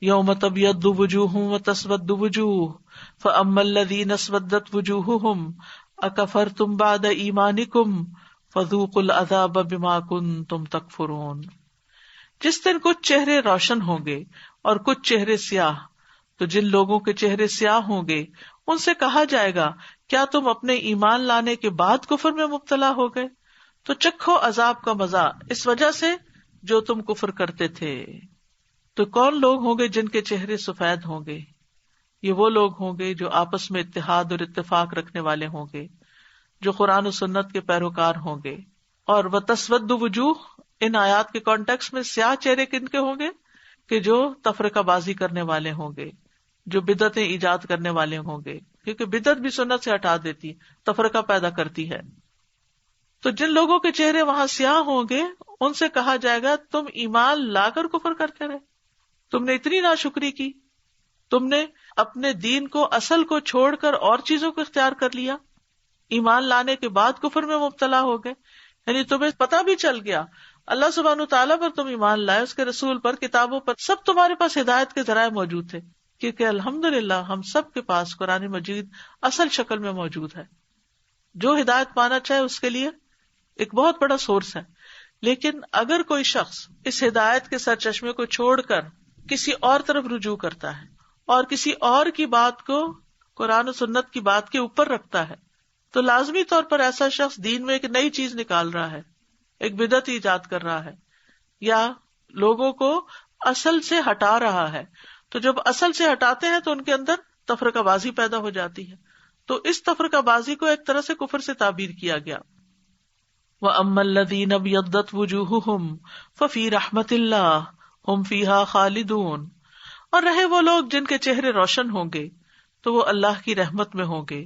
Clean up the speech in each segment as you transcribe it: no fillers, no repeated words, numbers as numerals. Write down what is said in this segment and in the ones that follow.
یوم تبیض وجوہ وتسود وجوہ فاما الذین اسودت وجوہہم اکفرتم بعد ایمانکم فذوقوا العذاب بما کنتم تکفرون. جس دن کچھ چہرے روشن ہوں گے اور کچھ چہرے سیاہ، تو جن لوگوں کے چہرے سیاہ ہوں گے ان سے کہا جائے گا کیا تم اپنے ایمان لانے کے بعد کفر میں مبتلا ہو گئے؟ تو چکھو عذاب کا مزہ اس وجہ سے جو تم کفر کرتے تھے. تو کون لوگ ہوں گے جن کے چہرے سفید ہوں گے؟ یہ وہ لوگ ہوں گے جو آپس میں اتحاد اور اتفاق رکھنے والے ہوں گے، جو قرآن و سنت کے پیروکار ہوں گے. اور وتسود وجوہ، ان آیات کے کانٹیکس میں سیاہ چہرے کن کے ہوں گے؟ کہ جو تفرقہ بازی کرنے والے ہوں گے، جو بدعتیں ایجاد کرنے والے ہوں گے، کیونکہ بدعت بھی سنت سے ہٹا دیتی، تفرقہ پیدا کرتی ہے. تو جن لوگوں کے چہرے وہاں سیاہ ہوں گے ان سے کہا جائے گا تم ایمان لا کر کفر کرتے رہے، تم نے اتنی ناشکری کی، تم نے اپنے دین کو، اصل کو چھوڑ کر اور چیزوں کو اختیار کر لیا، ایمان لانے کے بعد کفر میں مبتلا ہو گئے. یعنی تمہیں پتہ بھی چل گیا اللہ سبحانہ تعالیٰ پر تم ایمان لائے، اس کے رسول پر، کتابوں پر، سب تمہارے پاس ہدایت کے ذرائع موجود تھے، کیونکہ الحمدللہ ہم سب کے پاس قرآن مجید اصل شکل میں موجود ہے. جو ہدایت پانا چاہے اس کے لیے ایک بہت بڑا سورس ہے. لیکن اگر کوئی شخص اس ہدایت کے سرچشمے کو چھوڑ کر کسی اور طرف رجوع کرتا ہے اور کسی اور کی بات کو قرآن و سنت کی بات کے اوپر رکھتا ہے، تو لازمی طور پر ایسا شخص دین میں ایک نئی چیز نکال رہا ہے، ایک بدعت ایجاد کر رہا ہے، یا لوگوں کو اصل سے ہٹا رہا ہے. تو جب اصل سے ہٹاتے ہیں تو ان کے اندر تفرقہ بازی پیدا ہو جاتی ہے. تو اس تفرقہ بازی کو ایک طرح سے کفر سے تعبیر کیا گیا. وَأَمَّا الَّذِينَ ابْيَضَّتْ وُجُوهُهُمْ فَفِي رَحْمَةِ اللَّهِ هُمْ فِيهَا خَالِدُونَ. اور رہے وہ لوگ جن کے چہرے روشن ہوں گے تو وہ اللہ کی رحمت میں ہوں گے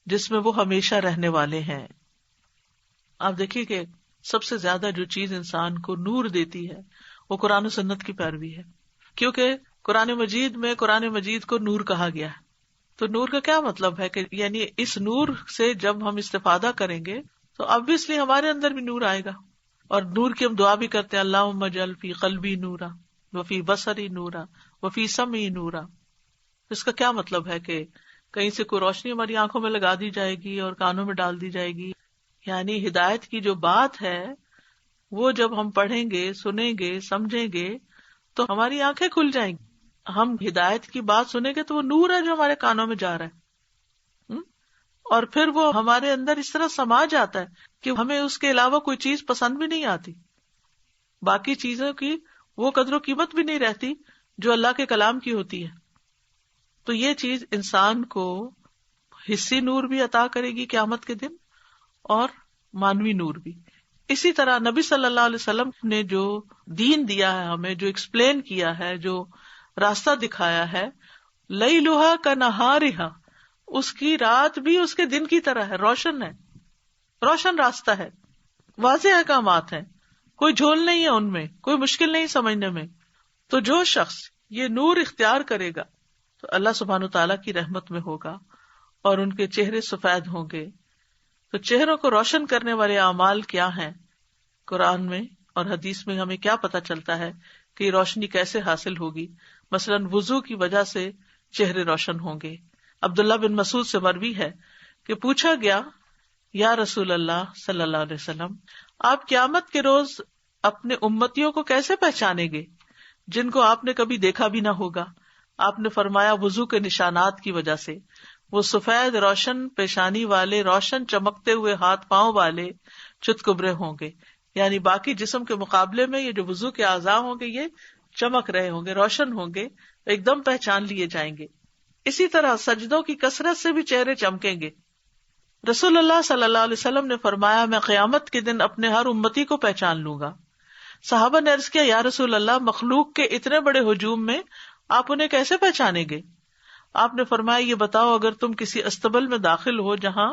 جس میں وہ ہمیشہ رہنے والے ہیں. آپ دیکھیے کہ سب سے زیادہ جو چیز انسان کو نور دیتی ہے وہ قرآن و سنت کی پیروی ہے، کیونکہ قرآن مجید میں قرآن مجید کو نور کہا گیا ہے. تو نور کا کیا مطلب ہے کہ یعنی اس نور سے جب ہم استفادہ کریں گے تو obviously ہمارے اندر بھی نور آئے گا. اور نور کی ہم دعا بھی کرتے ہیں اللہم اجعل فی قلبی نورا وفی بصری نورا وفی سمعی نورا. اس کا کیا مطلب ہے کہ کہیں سے کوئی روشنی ہماری آنکھوں میں لگا دی جائے گی اور کانوں میں ڈال دی جائے گی. یعنی ہدایت کی جو بات ہے وہ جب ہم پڑھیں گے، سنیں گے، سمجھیں گے تو ہماری آنکھیں کھل جائیں گی. ہم ہدایت کی بات سنیں گے تو وہ نور ہے جو ہمارے کانوں میں جا رہا ہے، اور پھر وہ ہمارے اندر اس طرح سما جاتا ہے کہ ہمیں اس کے علاوہ کوئی چیز پسند بھی نہیں آتی، باقی چیزوں کی وہ قدر و قیمت بھی نہیں رہتی جو اللہ کے کلام کی ہوتی ہے. تو یہ چیز انسان کو حصی نور بھی عطا کرے گی قیامت کے دن اور مانوی نور بھی. اسی طرح نبی صلی اللہ علیہ وسلم نے جو دین دیا ہے ہمیں، جو ایکسپلین کیا ہے، جو راستہ دکھایا ہے، لیلھا کنہارھا، اس کی رات بھی اس کے دن کی طرح ہے، روشن ہے، روشن راستہ ہے، واضح احکامات ہیں، کوئی جھول نہیں ہے ان میں، کوئی مشکل نہیں سمجھنے میں. تو جو شخص یہ نور اختیار کرے گا تو اللہ سبحانہ تعالیٰ کی رحمت میں ہوگا اور ان کے چہرے سفید ہوں گے. تو چہروں کو روشن کرنے والے اعمال کیا ہیں؟ قرآن میں اور حدیث میں ہمیں کیا پتہ چلتا ہے کہ یہ روشنی کیسے حاصل ہوگی؟ مثلاً وضو کی وجہ سے چہرے روشن ہوں گے. عبداللہ بن مسعود سے مروی ہے کہ پوچھا گیا یا رسول اللہ صلی اللہ علیہ وسلم، آپ قیامت کے روز اپنے امتیوں کو کیسے پہچانیں گے جن کو آپ نے کبھی دیکھا بھی نہ ہوگا؟ آپ نے فرمایا وضو کے نشانات کی وجہ سے، وہ سفید روشن پیشانی والے، روشن چمکتے ہوئے ہاتھ پاؤں والے چتکبرے ہوں گے. یعنی باقی جسم کے مقابلے میں یہ جو وضو کے اعضاء ہوں گے یہ چمک رہے ہوں گے، روشن ہوں گے، ایک دم پہچان لیے جائیں گے. اسی طرح سجدوں کی کثرت سے بھی چہرے چمکیں گے. رسول اللہ صلی اللہ علیہ وسلم نے فرمایا میں قیامت کے دن اپنے ہر امتی کو پہچان لوں گا. صحابہ نے عرض کیا یا رسول اللہ، مخلوق کے اتنے بڑے ہجوم میں آپ انہیں کیسے پہچانیں گے؟ آپ نے فرمایا یہ بتاؤ، اگر تم کسی استبل میں داخل ہو جہاں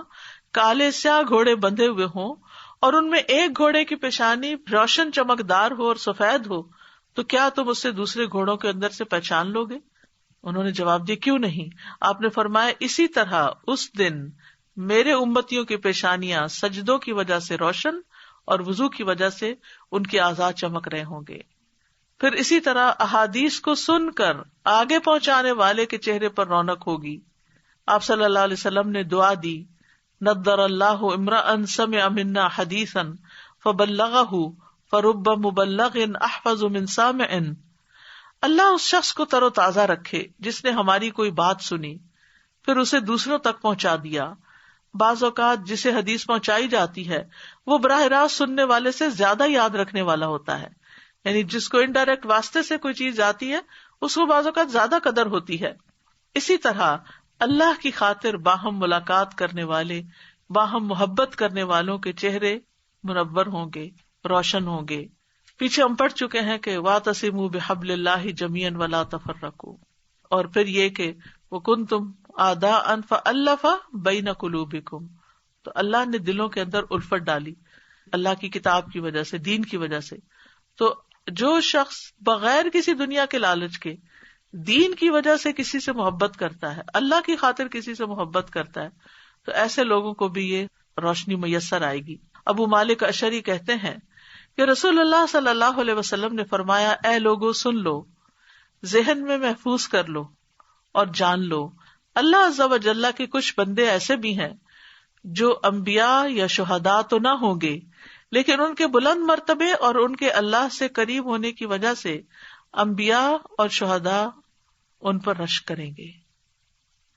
کالے سیاہ گھوڑے بندھے ہوئے ہوں اور ان میں ایک گھوڑے کی پیشانی روشن چمکدار ہو اور سفید ہو، تو کیا تم اسے دوسرے گھوڑوں کے اندر سے پہچان لو گے؟ انہوں نے جواب دیا کیوں نہیں. آپ نے فرمایا اسی طرح اس دن میرے امتیوں کی پیشانیاں سجدوں کی وجہ سے روشن اور وضو کی وجہ سے ان کے اعضاء چمک رہے ہوں گے. پھر اسی طرح احادیث کو سن کر آگے پہنچانے والے کے چہرے پر رونق ہوگی. آپ صلی اللہ علیہ وسلم نے دعا دی، نضر اللہ امرأ سمع منا حدیثا فبلغہ فرب مبلغ احفظ من سامع. اللہ اس شخص کو تر و تازہ رکھے جس نے ہماری کوئی بات سنی پھر اسے دوسروں تک پہنچا دیا. بعض اوقات جسے حدیث پہنچائی جاتی ہے وہ براہ راست سننے والے سے زیادہ یاد رکھنے والا ہوتا ہے. یعنی جس کو انڈائریکٹ واسطے سے کوئی چیز جاتی ہے اس کو بعض اوقات زیادہ قدر ہوتی ہے. اسی طرح اللہ کی خاطر باہم ملاقات کرنے والے، باہم محبت کرنے والوں کے چہرے منور ہوں گے، روشن ہوں گے. پیچھے ہم پڑھ چکے ہیں کہ وَاعْتَصِمُوا بِحَبْلِ اللَّهِ جَمِيعًا وَلَا تَفَرَّقُوا، اور پھر یہ کہ وَكُنْتُمْ أَعْدَاءً فَأَلَّفَ بَيْنَ قُلُوبِكُمْ. تو اللہ نے دلوں کے اندر الفت ڈالی اللہ کی کتاب کی وجہ سے، دین کی وجہ سے. تو جو شخص بغیر کسی دنیا کے لالچ کے دین کی وجہ سے کسی سے محبت کرتا ہے، اللہ کی خاطر کسی سے محبت کرتا ہے، تو ایسے لوگوں کو بھی یہ روشنی میسر آئے گی. ابو مالک اشعری کہتے ہیں کہ رسول اللہ صلی اللہ علیہ وسلم نے فرمایا، اے لوگو سن لو، ذہن میں محفوظ کر لو اور جان لو، اللہ عز و جل کے کچھ بندے ایسے بھی ہیں جو انبیاء یا شہداء تو نہ ہوں گے، لیکن ان کے بلند مرتبے اور ان کے اللہ سے قریب ہونے کی وجہ سے انبیاء اور شہداء ان پر رشک کریں گے.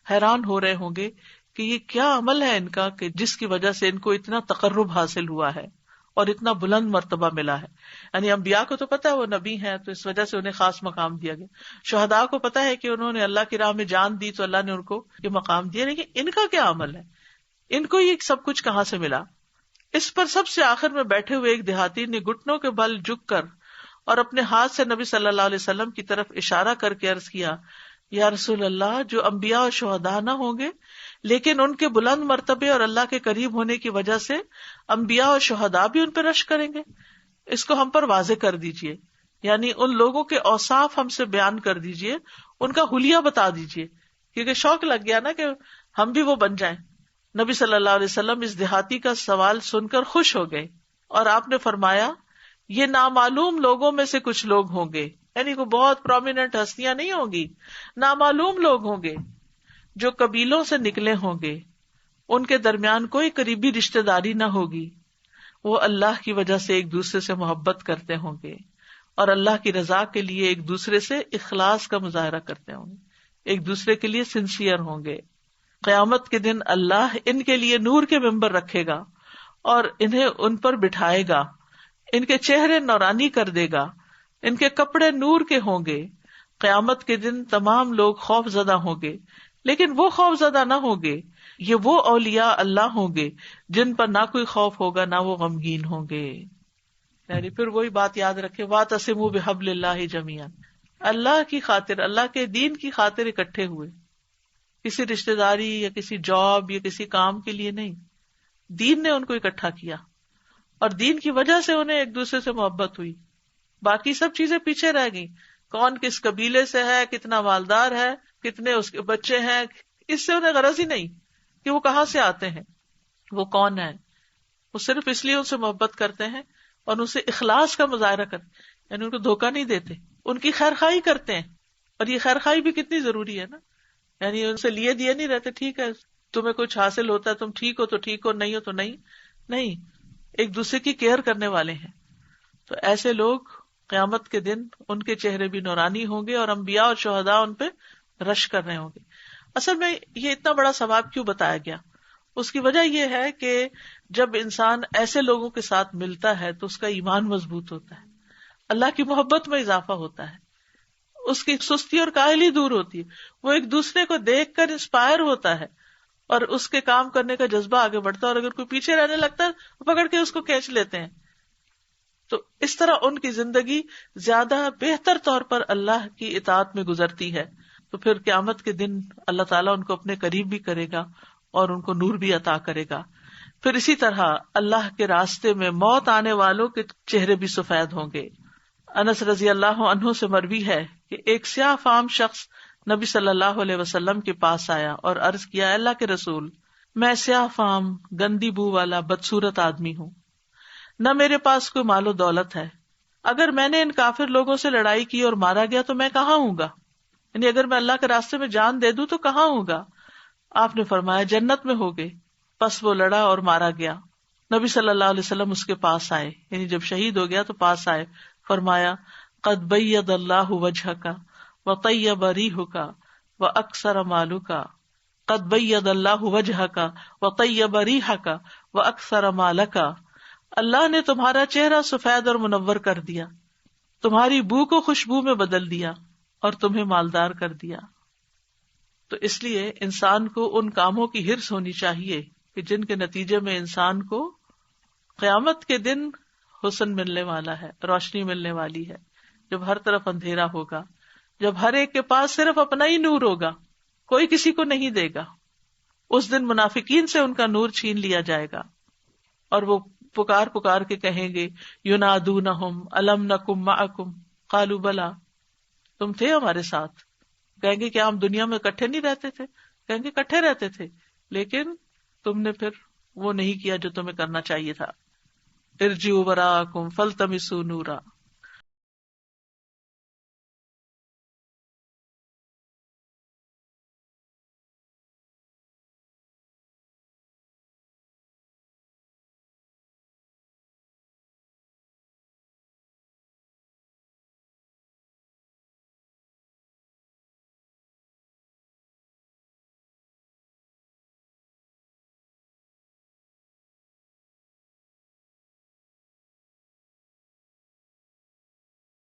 حیران ہو رہے ہوں گے کہ یہ کیا عمل ہے ان کا کہ جس کی وجہ سے ان کو اتنا تقرب حاصل ہوا ہے اور اتنا بلند مرتبہ ملا ہے. یعنی انبیاء کو تو پتا ہے وہ نبی ہیں تو اس وجہ سے انہیں خاص مقام دیا گیا، شہداء کو پتا ہے کہ انہوں نے اللہ کی راہ میں جان دی تو اللہ نے ان کو یہ مقام دیا. لیکن ان کا کیا عمل ہے، ان کو یہ سب کچھ کہاں سے ملا؟ اس پر سب سے آخر میں بیٹھے ہوئے ایک دیہاتی نے گھٹنوں کے بل جھک کر اور اپنے ہاتھ سے نبی صلی اللہ علیہ وسلم کی طرف اشارہ کر کے عرض کیا، یا رسول اللہ، جو انبیاء اور شہداء نہ ہوں گے لیکن ان کے بلند مرتبے اور اللہ کے قریب ہونے کی وجہ سے انبیاء اور شہداء بھی ان پہ رشک کریں گے. اس کو ہم پر واضح کر دیجئے، یعنی ان لوگوں کے اوصاف ہم سے بیان کر دیجئے، ان کا حلیہ بتا دیجئے، کیونکہ شوق لگ گیا نا کہ ہم بھی وہ بن جائیں. نبی صلی اللہ علیہ وسلم اس دیہاتی کا سوال سن کر خوش ہو گئے اور آپ نے فرمایا، یہ نامعلوم لوگوں میں سے کچھ لوگ ہوں گے، یعنی کوئی بہت پرومیننٹ ہستیاں نہیں ہوں گی، نامعلوم لوگ ہوں گے جو قبیلوں سے نکلے ہوں گے، ان کے درمیان کوئی قریبی رشتہ داری نہ ہوگی، وہ اللہ کی وجہ سے ایک دوسرے سے محبت کرتے ہوں گے اور اللہ کی رضا کے لیے ایک دوسرے سے اخلاص کا مظاہرہ کرتے ہوں گے، ایک دوسرے کے لیے سنسیئر ہوں گے. قیامت کے دن اللہ ان کے لیے نور کے ممبر رکھے گا اور انہیں ان پر بٹھائے گا، ان کے چہرے نورانی کر دے گا، ان کے کپڑے نور کے ہوں گے. قیامت کے دن تمام لوگ خوف زدہ ہوں گے، لیکن وہ خوف زدہ نہ ہوں گے، یہ وہ اولیاء اللہ ہوں گے جن پر نہ کوئی خوف ہوگا نہ وہ غمگین ہوں گے. یعنی پھر وہی بات یاد رکھے، وَاعْتَصِمُوا بِحَبْلِ اللَّهِ جَمِيعًا، اللہ کی خاطر، اللہ کے دین کی خاطر اکٹھے ہوئے، کسی رشتہ داری یا کسی جاب یا کسی کام کے لیے نہیں. دین نے ان کو اکٹھا کیا اور دین کی وجہ سے انہیں ایک دوسرے سے محبت ہوئی. باقی سب چیزیں پیچھے رہ گئی، کون کس قبیلے سے ہے، کتنا مالدار ہے، کتنے اس کے بچے ہیں، اس سے انہیں غرض ہی نہیں کہ وہ کہاں سے آتے ہیں، وہ کون ہے. وہ صرف اس لیے ان سے محبت کرتے ہیں اور ان سے اخلاص کا مظاہرہ کرتے ہیں، یعنی ان کو دھوکہ نہیں دیتے، ان کی خیر خواہی کرتے ہیں. اور یہ خیر خواہی بھی کتنی ضروری ہے نا، یعنی ان سے لیے دیے نہیں رہتے، ٹھیک ہے تمہیں کچھ حاصل ہوتا ہے تم ٹھیک ہو تو ٹھیک ہو، نہیں ہو تو نہیں، ایک دوسرے کی کیئر کرنے والے ہیں. تو ایسے لوگ قیامت کے دن ان کے چہرے بھی نورانی ہوں گے اور انبیاء اور شہداء ان پہ رش کر رہے ہوں گے. اصل میں یہ اتنا بڑا ثواب کیوں بتایا گیا؟ اس کی وجہ یہ ہے کہ جب انسان ایسے لوگوں کے ساتھ ملتا ہے تو اس کا ایمان مضبوط ہوتا ہے، اللہ کی محبت میں اضافہ ہوتا ہے، اس کی سستی اور کاہلی دور ہوتی ہے، وہ ایک دوسرے کو دیکھ کر انسپائر ہوتا ہے اور اس کے کام کرنے کا جذبہ آگے بڑھتا ہے، اور اگر کوئی پیچھے رہنے لگتا ہے پکڑ کے اس کو کھینچ لیتے ہیں. تو اس طرح ان کی زندگی زیادہ بہتر طور پر اللہ کی اطاعت میں گزرتی ہے. تو پھر قیامت کے دن اللہ تعالیٰ ان کو اپنے قریب بھی کرے گا اور ان کو نور بھی عطا کرے گا. پھر اسی طرح اللہ کے راستے میں موت آنے والوں کے چہرے بھی سفید ہوں گے. انس رضی اللہ عنہ سے مروی ہے کہ ایک سیاہ فام شخص نبی صلی اللہ علیہ وسلم کے پاس آیا اور عرض کیا، اللہ کے رسول، میں سیاہ فام گندی بو والا بدصورت آدمی ہوں، نہ میرے پاس کوئی مال و دولت ہے، اگر میں نے ان کافر لوگوں سے لڑائی کی اور مارا گیا تو میں کہاں ہوں گا؟ یعنی اگر میں اللہ کے راستے میں جان دے دوں تو کہاں ہوں گا؟ آپ نے فرمایا جنت میں ہوگے. پس وہ لڑا اور مارا گیا. نبی صلی اللہ علیہ وسلم اس کے پاس آئے، یعنی جب شہید ہو گیا تو پاس آئے. فرمایا قد بید اللہ وجہک وطیب ریحک واکثر مالک. قد بید اللہ وجہک وطیب ریحک واکثر مالک. اللہ نے تمہارا چہرہ سفید اور منور کر دیا، تمہاری بو کو خوشبو میں بدل دیا اور تمہیں مالدار کر دیا. تو اس لیے انسان کو ان کاموں کی ہرس ہونی چاہیے کہ جن کے نتیجے میں انسان کو قیامت کے دن حسن ملنے والا ہے، روشنی ملنے والی ہے. جب ہر طرف اندھیرا ہوگا، جب ہر ایک کے پاس صرف اپنا ہی نور ہوگا، کوئی کسی کو نہیں دے گا، اس دن منافقین سے ان کا نور چھین لیا جائے گا اور وہ پکار پکار کے کہیں گے ینادونہم الم نکم معکم قالوا بلا، تم تھے ہمارے ساتھ. کہیں گے کیا ہم دنیا میں اکٹھے نہیں رہتے تھے؟ کہیں گے اکٹھے رہتے تھے، لیکن تم نے پھر وہ نہیں کیا جو تمہیں کرنا چاہیے تھا. ارجعوا وراءکم فالتمسوا نورا.